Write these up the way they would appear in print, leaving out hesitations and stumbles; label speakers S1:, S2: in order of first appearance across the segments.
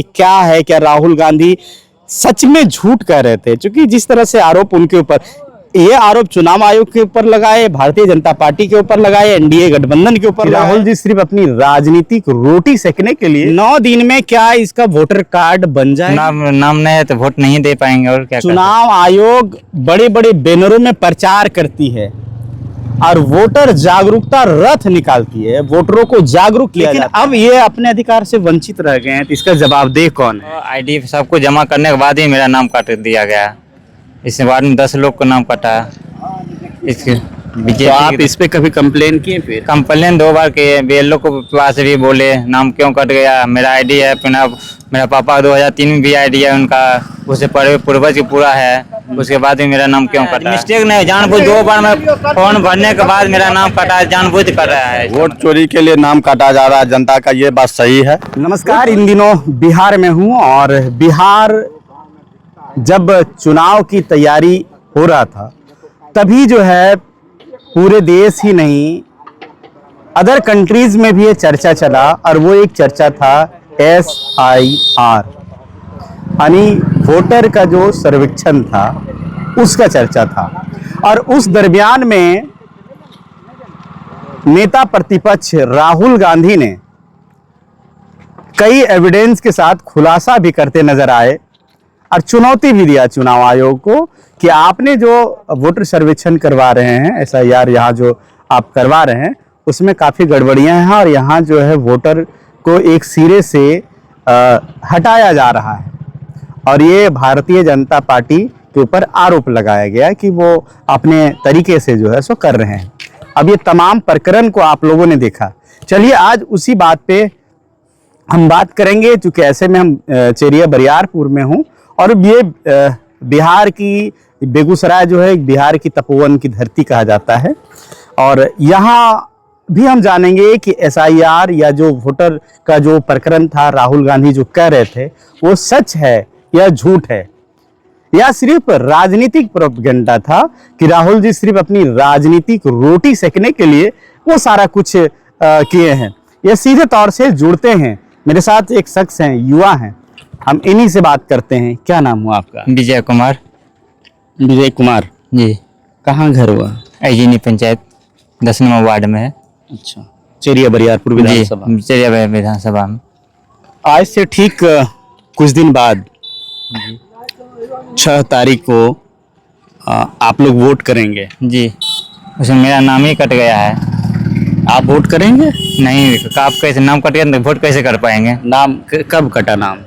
S1: क्या है, क्या राहुल गांधी सच में झूठ कह रहे थे? क्योंकि जिस तरह से आरोप उनके ऊपर, ये आरोप चुनाव आयोग के ऊपर लगाए, भारतीय जनता पार्टी के ऊपर लगाए, एनडीए गठबंधन के ऊपर, राहुल जी सिर्फ अपनी राजनीतिक रोटी सेकने के लिए 9 दिन में क्या इसका वोटर कार्ड बन जाए?
S2: नाम नहीं है तो वोट नहीं दे पाएंगे और क्या।
S1: चुनाव आयोग बड़े बड़े बैनरों में प्रचार करती है और वोटर जागरूकता रथ निकालती है, वोटरों को जागरूक किया जाता है। अब ये अपने अधिकार से वंचित रह गए हैं, तो इसका जवाबदेह कौन है?
S2: आईडी सबको जमा करने के बाद ही मेरा नाम काट दिया गया। इसके बाद में 10 लोग को नाम कटा। इसके
S1: तो आप इस पे कभी कंप्लेन किए? फिर
S2: कंप्लेन 2 बार किए, बीएलओ को पास भी बोले नाम क्यों कट गया। मेरा आईडी है, फिर मेरा पापा 2003 में भी आईडी है उनका, उससे पूर्वज की पूरा है, उसके बाद भी मेरा नाम क्यों कटा? मिस्टेक नहीं, जानबूझ 2 बार मैं फॉर्म भरने के बाद मेरा नाम कटा, जानबूझ कर रहा है।
S3: वोट चोरी के लिए नाम काटा जा रहा है जनता का, ये बात सही है?
S1: नमस्कार, इन दिनों बिहार में हूँ और बिहार जब चुनाव की तैयारी हो रहा था तभी जो है पूरे देश ही नहीं अदर कंट्रीज में भी ये चर्चा चला, और वो एक चर्चा था SIR, यानी वोटर का जो सर्वेक्षण था उसका चर्चा था। और उस दरमियान में नेता प्रतिपक्ष राहुल गांधी ने कई एविडेंस के साथ खुलासा भी करते नजर आए और चुनौती भी दिया चुनाव आयोग को कि आपने जो वोटर सर्वेक्षण करवा रहे हैं, SIR यहाँ जो आप करवा रहे हैं, उसमें काफ़ी गड़बड़ियाँ हैं और यहाँ जो है वोटर को एक सिरे से हटाया जा रहा है। और ये भारतीय जनता पार्टी के ऊपर आरोप लगाया गया कि वो अपने तरीके से जो है सो कर रहे हैं। अब ये तमाम प्रकरण को आप लोगों ने देखा। चलिए आज उसी बात पे हम बात करेंगे, चूँकि ऐसे में हम चेरिया बरियारपुर में हूँ और ये बिहार की बेगूसराय जो है बिहार की तपोवन की धरती कहा जाता है। और यहाँ भी हम जानेंगे कि SIR या जो वोटर का जो प्रकरण था, राहुल गांधी जो कह रहे थे, वो सच है या झूठ है, या सिर्फ राजनीतिक प्रोपेगेंडा था कि राहुल जी सिर्फ अपनी राजनीतिक रोटी सेकने के लिए वो सारा कुछ किए हैं। ये सीधे तौर से जुड़ते हैं। मेरे साथ एक शख्स हैं, युवा हैं, हम इन्हीं से बात करते हैं। क्या नाम हुआ आपका?
S2: विजय कुमार।
S1: विजय कुमार
S2: जी।
S1: कहाँ घर हुआ?
S2: ऐजीनी पंचायत 10 नंबर वार्ड में है।
S1: अच्छा, चेरिया बरियारपुर विधानसभा।
S2: चेरिया विधानसभा में
S1: आज से ठीक कुछ दिन बाद 6 तारीख को आप लोग वोट करेंगे।
S2: जी। उसमें मेरा नाम ही कट गया है।
S1: आप वोट करेंगे?
S2: नहीं, आप कैसे नाम कट गया तो वोट कैसे कर पाएंगे?
S1: नाम कब कटा? नाम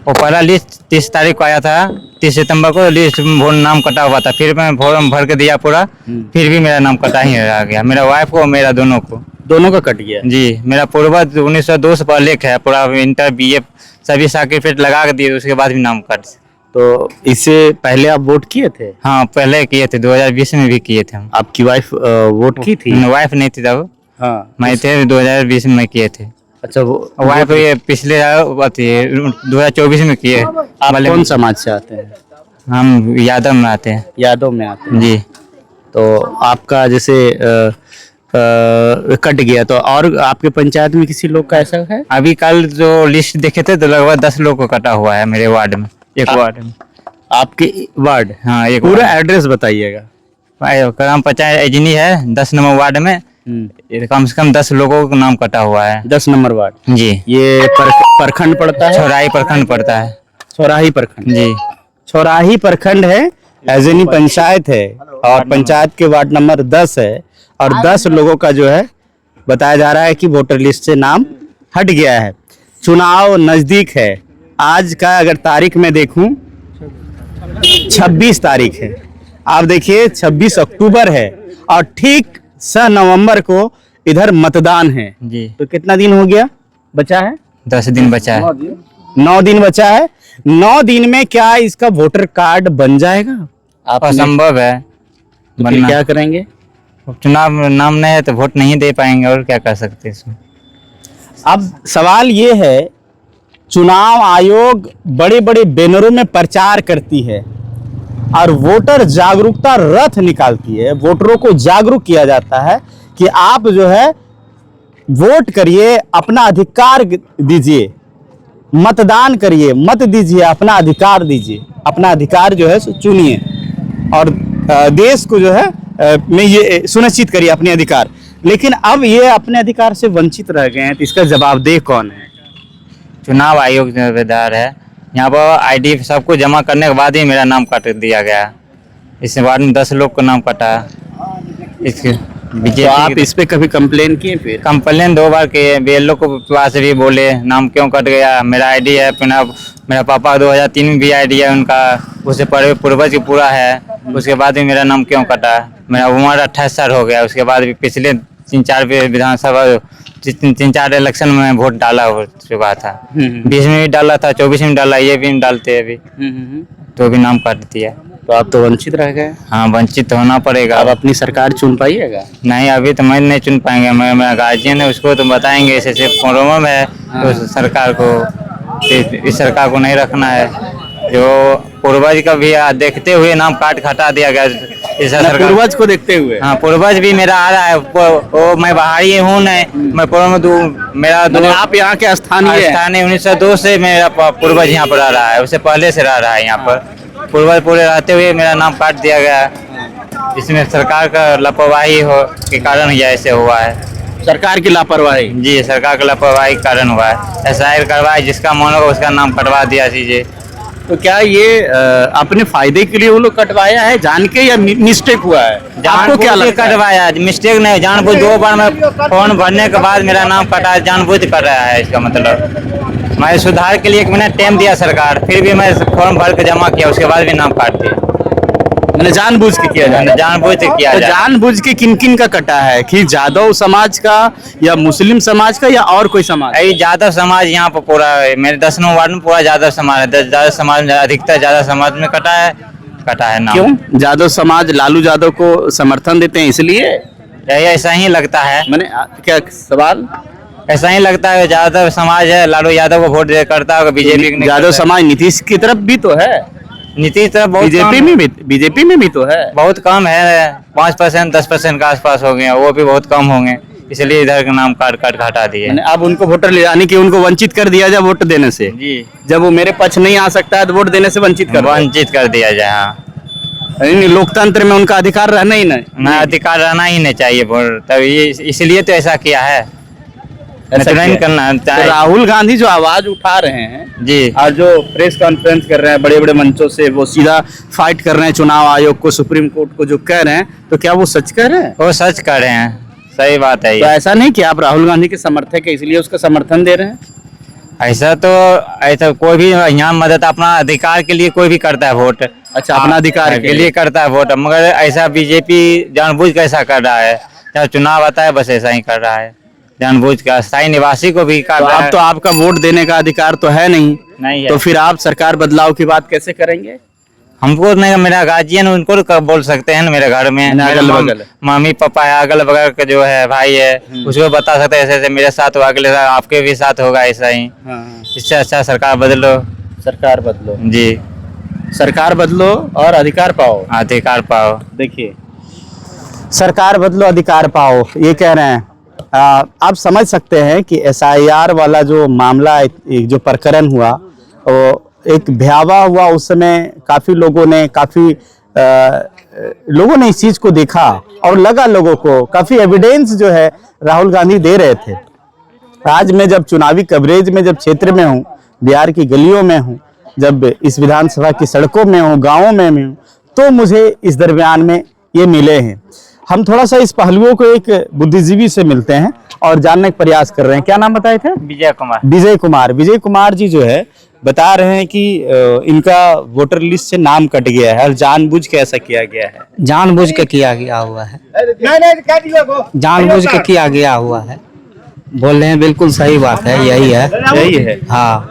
S2: वो पहला लिस्ट 30 तारीख को आया था, 30 सितंबर को लिस्ट नाम कटा हुआ था। फिर मैं फॉर्म भर के दिया पूरा, फिर भी मेरा नाम कटा ही रह गया। मेरा वाइफ को, मेरा दोनों
S1: का कट गया।
S2: जी। मेरा पूर्वज 1902 से पहले है, पूरा इंटर BA सभी सर्टिफिकेट लगा के दिए, उसके बाद भी नाम कट।
S1: तो इससे पहले आप वोट किए थे?
S2: हाँ, पहले किए थे, 2020 में भी किए थे हम।
S1: आपकी वाइफ वोट की थी?
S2: वाइफ नहीं थी तब।
S1: हाँ,
S2: मैं थे 2020 में किए थे।
S1: अच्छा, वो
S2: वाइफ ये पिछले 2024 में किए।
S1: आप कौन समाज से आते हैं?
S2: हम यादव में आते हैं।
S1: यादव में आते हैं
S2: जी।
S1: तो आपका जैसे कट गया, तो और आपके पंचायत में किसी लोग का ऐसा है?
S2: अभी कल जो लिस्ट देखे थे तो लगभग 10 लोग को कटा हुआ है मेरे वार्ड में, एक वार्ड में।
S1: आपके वार्ड?
S2: हाँ, एक
S1: पूरा एड्रेस बताइएगा।
S2: ग्राम पंचायत ऐजनी है, 10 नंबर वार्ड में कम से कम 10 लोगों का नाम कटा हुआ है।
S1: 10 नंबर वार्ड।
S2: जी।
S1: ये प्रखंड पड़ता है?
S2: छोराही प्रखंड पड़ता है।
S1: छोराही प्रखंड।
S2: जी।
S1: छोराही प्रखंड है, ऐजनी पंचायत है और पंचायत के वार्ड नंबर 10 है। और 10 लोगों का जो है बताया जा रहा है कि वोटर लिस्ट से नाम हट गया है। चुनाव नजदीक है। आज का अगर तारीख में देखूं 26 तारीख है। आप देखिए 26 अक्टूबर है और ठीक 6 नवंबर को इधर मतदान है।
S2: जी।
S1: तो कितना दिन हो गया बचा है?
S2: 10 दिन बचा है।
S1: 9 दिन बचा है। 9 दिन में क्या इसका वोटर कार्ड बन जाएगा?
S2: असंभव है।
S1: तो फिर क्या करेंगे?
S2: चुनाव नाम नहीं है तो वोट नहीं दे पाएंगे और क्या कर सकते हैं इसमें।
S1: अब सवाल ये है, चुनाव आयोग बड़े बड़े बैनरों में प्रचार करती है और वोटर जागरूकता रथ निकालती है, वोटरों को जागरूक किया जाता है कि आप जो है वोट करिए, अपना अधिकार दीजिए। मतदान करिए, मत दीजिए, अपना अधिकार दीजिए, अपना अधिकार जो है सो चुनिए और देश को जो है में ये सुनिश्चित करिए अपने अधिकार। लेकिन अब ये अपने अधिकार से वंचित रह गए हैं, तो इसका जवाबदेह कौन है?
S2: चुनाव आयोग जिम्मेदार है। यहाँ पर आईडी सब कुछ जमा करने के बाद ही मेरा नाम काट दिया गया। इस बार में 10 लोग का नाम कटा। इसके
S1: तो आप इस पे कभी कंप्लेन किए? फिर
S2: कंप्लेन 2 बार किए, बीएलओ को पास भी बोले नाम क्यों कट गया, मेरा आईडी है, मेरा पापा 2003 में भी आईडी है उनका, उससे पूर्वज पूरा है, उसके बाद भी मेरा नाम क्यों कटा। मेरा उम्र 28 साल हो गया, उसके बाद भी पिछले 3-4 विधानसभा 3-4 इलेक्शन में वोट डाला हो चुका था। 20 में भी डाला था, 24 में डाला, ये भी डालते अभी, तो भी नाम काट दिया।
S1: तो आप तो वंचित रह गए।
S2: हाँ, वंचित तो होना पड़ेगा।
S1: अब अपनी सरकार चुन पाइएगा?
S2: नहीं, अभी तो मैं नहीं चुन पाएंगे। मेरा गार्जियन है, उसको तो बताएंगे ऐसे प्रॉब्लम है। तो सरकार को, इस सरकार को नहीं रखना है। जो पूर्वज का भी देखते हुए नाम काट हटा दिया गया इस सरकार।
S1: पूर्वज को देखते हुए?
S2: हाँ, पूर्वज भी मेरा आ रहा है। वो मैं बाहरी हूँ, नहीं मैं मेरा
S1: आप यहाँ के स्थानीय?
S2: 1902 से मेरा पूर्वज यहाँ पर रह रहा है, उससे पहले से रह रहा है यहाँ पर। पूर्वज पूरे रहते हुए मेरा नाम काट दिया गया। इसमें सरकार का लापरवाही हो के कारण ही ऐसे हुआ है।
S1: सरकार की लापरवाही?
S2: जी, सरकार की लापरवाही के कारण हुआ है। एसआईआर करवाए, जिसका मन होगा उसका नाम कटवा दिया कीजिए।
S1: तो क्या ये अपने फायदे के लिए वो लोग कटवाया है, जान के, या मिस्टेक हुआ है? आपको क्या लगता है?
S2: कटवाया, मिस्टेक नहीं, जानबूझ 2 बार मैं फॉर्म भरने के बाद मेरा नाम कटा, जानबूझ कर रहा है। इसका मतलब मैं सुधार के लिए 1 महीना टाइम दिया सरकार, फिर भी मैं फॉर्म भर के जमा किया, उसके बाद भी नाम काट दिया।
S1: मैंने जानबूझ के किया जाए?
S2: जानबूझ के किया
S1: तो
S2: जाए।
S1: जानबूझ के किन किन का कटा है? कि यादव समाज का, या मुस्लिम समाज का, या और कोई समाज?
S2: यादव समाज यहाँ पर पूरा है। मेरे 10 नंबर वार्ड में पूरा यादव समाज है। यादव समाज में अधिकतर यादव समाज में कटा है नाम।
S1: क्यों? यादव समाज लालू यादव को समर्थन देते हैं इसलिए?
S2: ऐसा ही लगता है।
S1: मैंने क्या सवाल?
S2: ऐसा ही लगता है, यादव समाज है, लालू यादव को वोट करता होगा, बीजेपी।
S1: यादव समाज नीतीश की तरफ भी तो है,
S2: नीतीश तरफ बहुत
S1: बीजेपी में भी तो है।
S2: बहुत कम है, 5% 10% के आसपास हो गए, वो भी बहुत कम होंगे, इसलिए इधर का नाम काट हटा दिए।
S1: अब उनको वोटर यानी कि उनको वंचित कर दिया जाए वोट देने से।
S2: जी,
S1: जब वो मेरे पक्ष नहीं आ सकता है तो वोट देने से वंचित कर
S2: दिया जाए। हाँ,
S1: लोकतंत्र में उनका अधिकार रहना ही नहीं,
S2: अधिकार रहना ही नहीं चाहिए वोट, तब ये इसलिए तो ऐसा किया है। ऐसा नहीं करना चाहिए।
S1: तो राहुल गांधी जो आवाज उठा रहे हैं
S2: जी,
S1: और जो प्रेस कॉन्फ्रेंस कर रहे हैं बड़े बड़े मंचों से, वो सीधा फाइट कर रहे हैं चुनाव आयोग को, सुप्रीम कोर्ट को जो कह रहे हैं, तो क्या वो सच कह रहे हैं?
S2: वो सच कर रहे हैं, सही बात है।
S1: तो ऐसा नहीं कि आप राहुल गांधी के समर्थक है इसलिए उसका समर्थन दे रहे हैं?
S2: ऐसा कोई भी यहाँ मदद अपना अधिकार के लिए कोई भी करता है वोट।
S1: अच्छा, अपना अधिकार
S2: के लिए करता है वोट, मगर ऐसा बीजेपी जानबूझ के ऐसा कर रहा है। जब चुनाव आता है बस ऐसा ही कर रहा है, जानबूझ का स्थायी निवासी को भी काट रहा है।
S1: अब तो आपका वोट देने का अधिकार तो है नहीं
S2: है।
S1: तो फिर आप सरकार बदलाव की बात कैसे करेंगे?
S2: हमको नहीं, मेरा गार्जियन उनको तो बोल सकते हैं ना, मेरे घर में
S1: अगल बगल
S2: मम्मी पापा है, अगल बगल का जो है भाई है, उसको बता सकते हैं ऐसे ऐसे मेरे साथ हुआ, अगले साल आपके भी साथ होगा ऐसा ही। इससे अच्छा सरकार बदलो।
S1: सरकार बदलो
S2: जी,
S1: सरकार बदलो और अधिकार पाओ।
S2: अधिकार पाओ।
S1: देखिए, सरकार बदलो अधिकार पाओ, ये कह रहे हैं। आप समझ सकते हैं कि एसआईआर वाला जो मामला, एक जो प्रकरण हुआ, वो एक भयावह हुआ। उस समय काफी लोगों ने इस चीज को देखा और लगा लोगों को, काफी एविडेंस जो है राहुल गांधी दे रहे थे। आज मैं जब चुनावी कवरेज में, जब क्षेत्र में हूँ, बिहार की गलियों में हूँ, जब इस विधानसभा की सड़कों में हूँ, गाँवों में हूँ, तो मुझे इस दरमियान में ये मिले हैं। हम थोड़ा सा इस पहलुओं को एक बुद्धिजीवी से मिलते हैं और जानने का प्रयास कर रहे हैं। क्या नाम बताए थे? विजय कुमार जी जो है बता रहे हैं कि इनका वोटर लिस्ट से नाम कट गया है और जानबूझ के ऐसा किया गया है।
S4: जानबूझ के किया गया हुआ है, जानबूझ के किया गया हुआ है। बोल रहे हैं, बिल्कुल सही बात है, यही है। हाँ,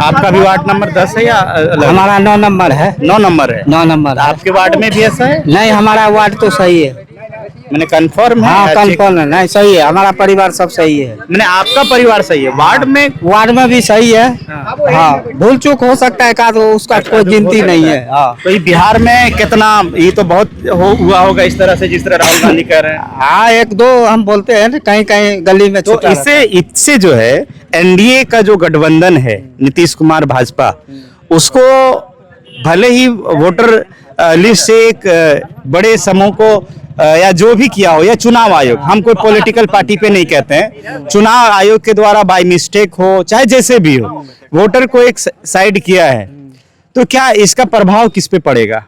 S1: आपका भी वार्ड नंबर 10 है या
S4: हमारा 9 नंबर है।
S1: 9 नंबर है।
S4: 9 नंबर।
S1: आपके वार्ड में भी ऐसा है?
S4: नहीं, हमारा वार्ड तो सही है।
S1: मैंने कंफर्म है?
S4: हाँ, कंफर्म है। नहीं, सही है, हमारा परिवार सब सही है।
S1: मैंने आपका परिवार सही है, वार्ड में
S4: भी सही है। हाँ, भूल चूक हो सकता है, तो उसका कोई गिनती नहीं है। हाँ,
S1: तो ये बिहार में कितना, ये तो बहुत हुआ होगा इस तरह से, जिस तरह राहुल गांधी कह रहे हैं।
S4: हाँ, 1-2 हम बोलते हैं, कहीं कहीं गली में।
S1: तो इससे जो है एनडीए का जो गठबंधन है, नीतीश कुमार भाजपा, उसको भले ही वोटर लिस्ट से एक बड़े समूह को या जो भी किया हो, या चुनाव आयोग, हम कोई पॉलिटिकल पार्टी पे नहीं कहते हैं, चुनाव आयोग के द्वारा बाय मिस्टेक हो चाहे जैसे भी हो, वोटर को एक साइड किया है, तो क्या इसका प्रभाव किस पे पड़ेगा?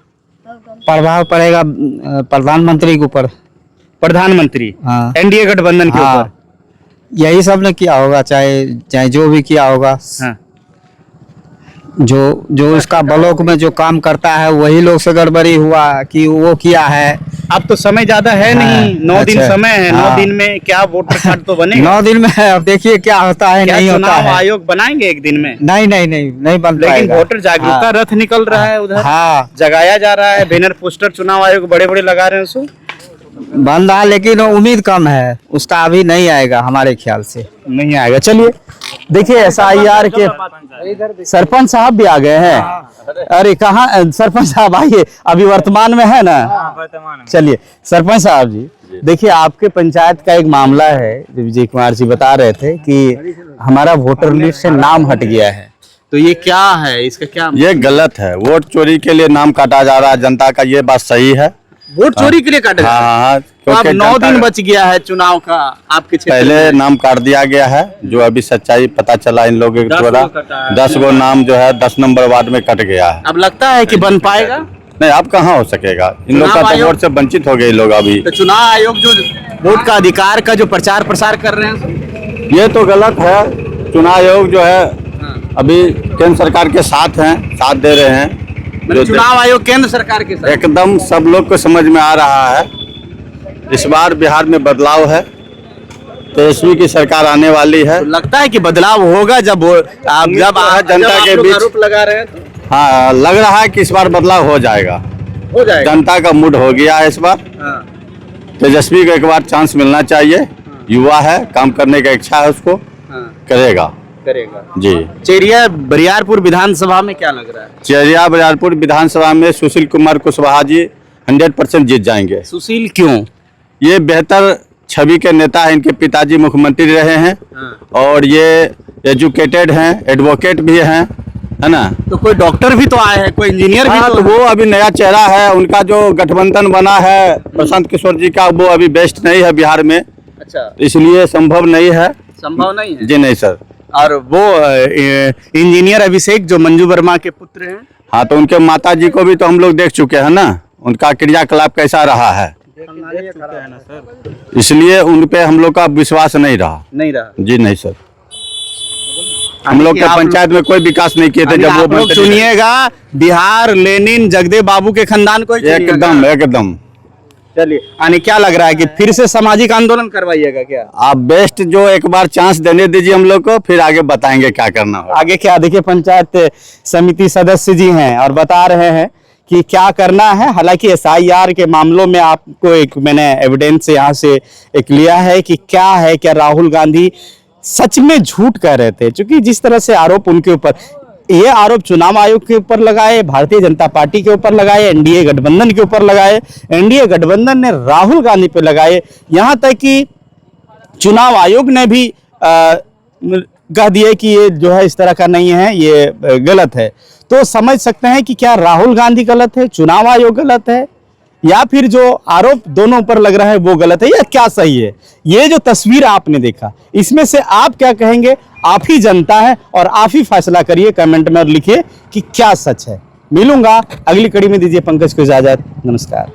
S4: प्रभाव पड़ेगा प्रधानमंत्री के ऊपर।
S1: प्रधानमंत्री,
S4: हाँ।
S1: एनडीए गठबंधन के
S4: हाँ,
S1: ऊपर।
S4: यही सब ने किया होगा, चाहे जो भी किया होगा।
S1: हाँ।
S4: जो इसका ब्लॉक में जो काम करता है वही लोग से गड़बड़ी हुआ कि वो किया है।
S1: अब तो समय ज्यादा है नहीं, 9 दिन
S4: अच्छा।
S1: समय है, 9
S4: हाँ।
S1: दिन में क्या वोटर कार्ड तो बनेगा?
S4: 9 दिन में है, अब देखिए क्या होता है,
S1: क्या
S4: नहीं होता
S1: चुनाव
S4: है।
S1: आयोग बनाएंगे एक दिन में?
S4: नहीं बन
S1: लेकिन
S4: पाएगा।
S1: वोटर जागरूकता रथ निकल रहा है उधर,
S4: हाँ,
S1: जगाया जा रहा है, बैनर पोस्टर चुनाव आयोग बड़े बड़े लगा रहे हैं उसको।
S4: बन रहा है, लेकिन उम्मीद कम है उसका, अभी नहीं आएगा हमारे ख्याल से।
S1: नहीं आएगा। चलिए देखिए, SIR के सरपंच साहब भी आ गए हैं। अरे कहाँ सरपंच साहब, आइए, अभी वर्तमान में है ना? चलिए सरपंच साहब जी, देखिए आपके पंचायत का एक मामला है जो विजय कुमार जी बता रहे थे कि हमारा वोटर लिस्ट से नाम हट गया है, तो ये क्या है, इसका क्या?
S3: ये गलत है। वोट चोरी के लिए नाम काटा जा रहा है जनता का, ये बात सही है।
S1: वोट चोरी के लिए काटे जा रहे हैं?
S3: हाँ,
S1: तो अब
S3: क्योंकि
S1: 9
S3: जनता
S1: दिन
S3: का-
S1: बच गया है चुनाव का आपके क्षेत्र
S3: पहले
S1: में।
S3: नाम काट दिया गया है, जो अभी सच्चाई पता चला इन लोगों के
S1: 10
S3: द्वारा।
S1: गो कटा है।
S3: 10 गो नाम जो है 10 नंबर वार्ड में कट गया है।
S1: अब लगता है कि बन पाएगा?
S3: नहीं, अब कहाँ हो सकेगा, इन लोग का
S1: चुनाव
S3: तो
S1: आयोग-
S3: वोट से वंचित हो गए लोग अभी।
S1: तो चुनाव आयोग जो वोट का अधिकार का जो प्रचार प्रसार कर रहे हैं,
S3: ये तो गलत है। चुनाव आयोग जो है अभी केंद्र सरकार के साथ हैं, साथ दे रहे हैं।
S1: मतलब चुनाव आयोग केंद्र सरकार के साथ।
S3: एकदम सब लोग को समझ में आ रहा है, इस बार बिहार में बदलाव है, तेजस्वी की सरकार आने वाली है।
S1: तो लगता है कि बदलाव होगा जब आप
S3: जनता के बीच
S1: आरोप लगा रहे हैं तो
S3: हाँ, लग रहा है कि इस बार बदलाव हो जाएगा।
S1: हो जाएगा।
S3: जनता का मूड हो गया है इस बार।
S1: हाँ।
S3: तेजस्वी को एक बार चांस मिलना चाहिए, युवा है, काम करने का इच्छा है उसको,
S1: हाँ,
S3: करेगा
S1: करेगा
S3: जी।
S1: चेरिया बरियारपुर विधानसभा में क्या लग रहा है?
S3: चेरिया बरियारपुर विधानसभा में सुशील कुमार कुशवाहा जी 100% जीत जाएंगे।
S1: सुशील क्यों?
S3: ये बेहतर छवि के नेता हैं, इनके पिताजी मुख्यमंत्री रहे हैं और ये एजुकेटेड हैं, एडवोकेट भी हैं, है ना।
S1: तो कोई डॉक्टर भी तो आए हैं, कोई इंजीनियर भी
S3: हाँ,
S1: तो
S3: तो वो अभी नया चेहरा है। उनका जो गठबंधन बना है प्रशांत किशोर जी का, वो अभी बेस्ट नहीं है बिहार में,
S1: अच्छा,
S3: इसलिए संभव नहीं है।
S1: संभव नहीं है
S3: जी नहीं सर।
S1: और वो इंजीनियर अभिषेक जो मंजू वर्मा के पुत्र हैं,
S3: हाँ, तो उनके माता जी को भी तो हम लोग देख चुके हैं ना, उनका क्रियाकलाप कैसा रहा है, इसलिए उन पे हम लोग का विश्वास नहीं रहा।
S1: नहीं रहा।
S3: जी नहीं सर, हम लोग के
S1: आप
S3: पंचायत में कोई विकास नहीं किए थे जब वो
S1: आप लोग
S3: मंत्री रहे।
S1: चुनिएगा बिहार लेनिन जगदेव बाबू के खानदान को ही चुनिएगा।
S3: एकदम एकदम।
S1: चलिए, यानी क्या लग रहा है कि फिर से सामाजिक आंदोलन करवाइएगा क्या?
S3: आप बेस्ट जो एक बार चांस देने दीजिए हम लोग को, फिर आगे बताएंगे क्या करना होगा।
S1: आगे क्या? देखिए पंचायत समिति सदस्य जी हैं और बता रहे हैं कि क्या करना है। हालांकि SIR के मामलों में आपको एक मैंने एविडेंस यहाँ से एक लिया है कि क्या है, क्या राहुल गांधी सच में झूठ कह रहे थे, क्योंकि जिस तरह से आरोप उनके ऊपर, ये आरोप चुनाव आयोग के ऊपर लगाए, भारतीय जनता पार्टी के ऊपर लगाए, एनडीए गठबंधन के ऊपर लगाए, एनडीए गठबंधन ने राहुल गांधी पे लगाए, यहाँ तक कि चुनाव आयोग ने भी कह दिया कि ये जो है इस तरह का नहीं है, ये गलत है। तो समझ सकते हैं कि क्या राहुल गांधी गलत है, चुनाव आयोग गलत है, या फिर जो आरोप दोनों ऊपर लग रहा है वो गलत है, या क्या सही है? ये जो तस्वीर आपने देखा, इसमें से आप क्या कहेंगे? आप ही जनता है और आप ही फैसला करिए, कमेंट में और लिखिए कि क्या सच है। मिलूंगा अगली कड़ी में, दीजिए पंकज को इजाजत, नमस्कार।